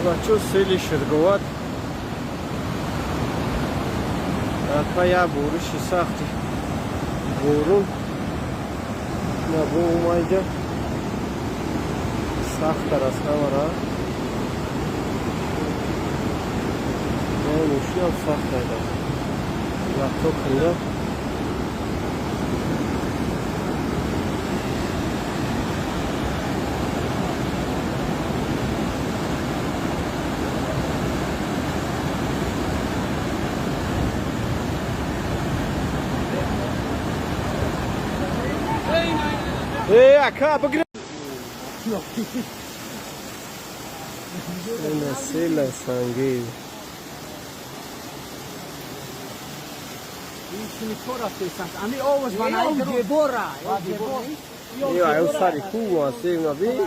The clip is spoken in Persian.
بچه سیلی شرگوات حتما یه بورشی سختی بورون نبو اومایده سخت تر از همه را نوشی هم سخت هایده لحظه کنده acaba una sela sangue eu sari cu assim uma vez